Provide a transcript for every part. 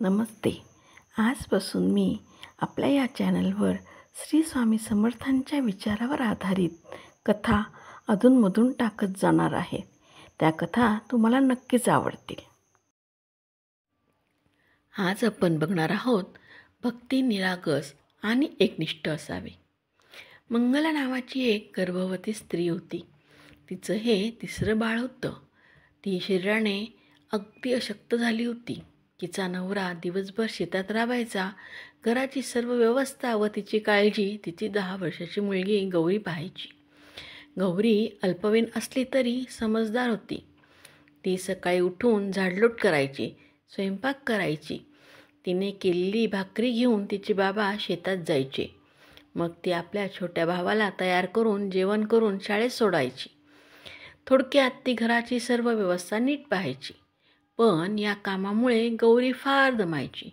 नमस्ते. आजपासून मी आपल्या या चॅनलवर श्री स्वामी समर्थांच्या विचारावर आधारित कथा अधूनमधून टाकत जाणार आहे. त्या कथा तुम्हाला नक्कीच आवडतील. आज आपण बघणार आहोत भक्ती निरागस आणि एकनिष्ठ असावे. मंगला नावाची एक गर्भवती स्त्री होती. तिचं हे तिसरं बाळ होतं. ती शरीराने अगदी अशक्त झाली होती. तिचा नवरा दिवसभर शेतात राबायचा. घराची सर्व व्यवस्था व तिची काळजी तिची 10 वर्षाची मुलगी गौरी पाहायची. गौरी अल्पवयीन असली तरी समजदार होती. ती सकाळी उठून झाडलोट करायची, स्वयंपाक करायची. तिने केलेली भाकरी घेऊन तिचे बाबा शेतात जायचे. मग ती आपल्या छोट्या भावाला तयार करून जेवण करून शाळेत सोडायची. थोडक्यात ती घराची सर्व व्यवस्था नीट पाहायची. पण या कामामुळे गौरी फार दमायची.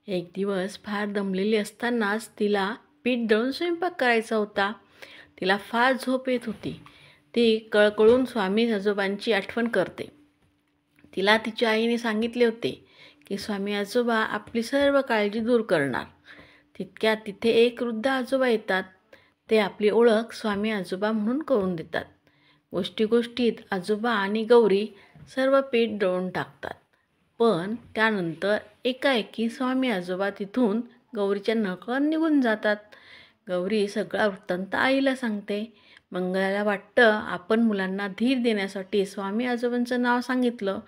एक दिवस फार दमलेली असतानाच तिला पीठ दळून स्वयंपाक करायचा होता. तिला फार झोप येत होती. ती कळकळून स्वामी आजोबांची आठवण करते. तिला तिच्या आईने सांगितले होते की स्वामी आजोबा आपली सर्व काळजी दूर करणार. तितक्यात तिथे एक वृद्ध आजोबा येतात. ते आपली ओळख स्वामी आजोबा म्हणून करून देतात. गोष्टीत आजोबा आणि गौरी सर्व पीठ दळून टाकतात. पण त्यानंतर एकाएकी स्वामी आजोबा तिथून गौरीच्या नकळत निघून जातात. गौरी सगळा वृत्तांत आईला सांगते. मंगलाला वाटतं आपण मुलांना धीर देण्यासाठी स्वामी आजोबांचं नाव सांगितलं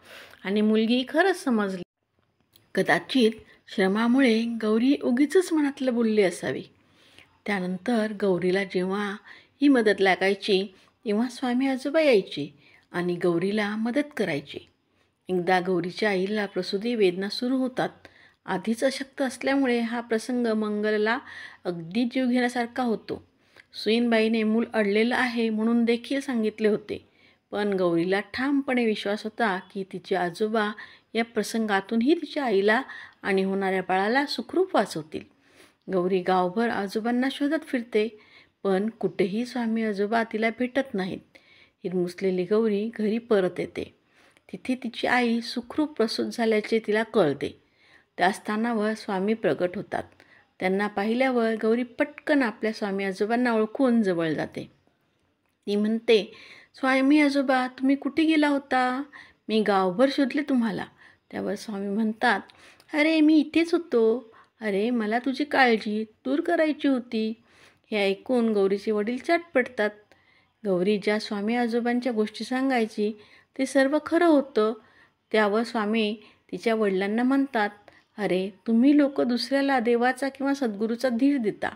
आणि मुलगी खरंच समजली. कदाचित श्रमामुळे गौरी उगीचच मनातलं बोलली असावी. त्यानंतर गौरीला जेव्हा ही मदत लागायची तेव्हा स्वामी आजोबा यायचे आणि गौरीला मदत करायचे. एकदा गौरीच्या आईला प्रसूती वेदना सुरू होतात. आधीच अशक्त असल्यामुळे हा प्रसंग मंगलला अगदी जीव घेण्यासारखा होतो. सुईणबाईने मूल अडलेलं आहे म्हणून देखील सांगितले होते. पण गौरीला ठामपणे विश्वास होता की तिचे आजोबा या प्रसंगातूनही तिच्या आईला आणि होणाऱ्या बाळाला सुखरूप वाचवतील. गौरी गावभर आजोबांना शोधत फिरते, पण कुठेही स्वामी आजोबा तिला भेटत नाहीत. हिरमुसलेली गौरी घरी परत येते. तिथे तिची आई सुखरूप प्रसूत झाल्याचे तिला कळते. त्या स्थानावर स्वामी प्रगट होतात. त्यांना पाहिल्यावर गौरी पटकन आपल्या स्वामी आजोबांना ओळखून जवळ जाते. ती म्हणते, स्वामी आजोबा तुम्ही कुठे गेला होता? मी गावभर शोधले तुम्हाला. त्यावर स्वामी म्हणतात, अरे मी इथेच होतो. अरे मला तुझी काळजी दूर करायची होती. हे ऐकून गौरीचे वडील चटपटतात. गौरी ज्या स्वामी आजोबांच्या गोष्टी सांगायची ते सर्व खरं होतं. त्यावर स्वामी तिच्या वडिलांना म्हणतात, अरे तुम्ही लोक दुसऱ्याला देवाचा किंवा सद्गुरूचा धीर देता,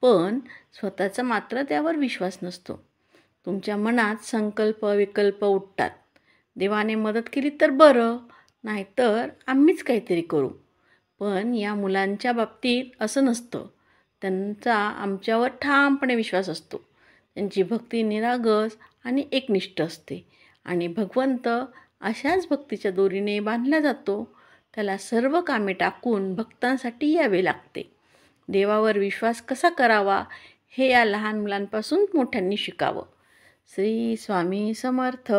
पण स्वतःचा मात्र त्यावर विश्वास नसतो. तुमच्या मनात संकल्प विकल्प उठतात. देवाने मदत केली तर बरं, नाहीतर आम्हीच काहीतरी करू. पण या मुलांच्या बाबतीत असं नसतं. त्यांचा आमच्यावर ठामपणे विश्वास असतो. त्यांची भक्ती निरागस आणि एकनिष्ठ असते आणि भगवंत अशाच भक्तीच्या दोरीने बांधला जातो. त्याला सर्व कामे टाकून भक्तांसाठी यावे लागते. देवावर विश्वास कसा करावा हे या लहान मुलांपासून मोठ्यांनी शिकावं. श्री स्वामी समर्थ.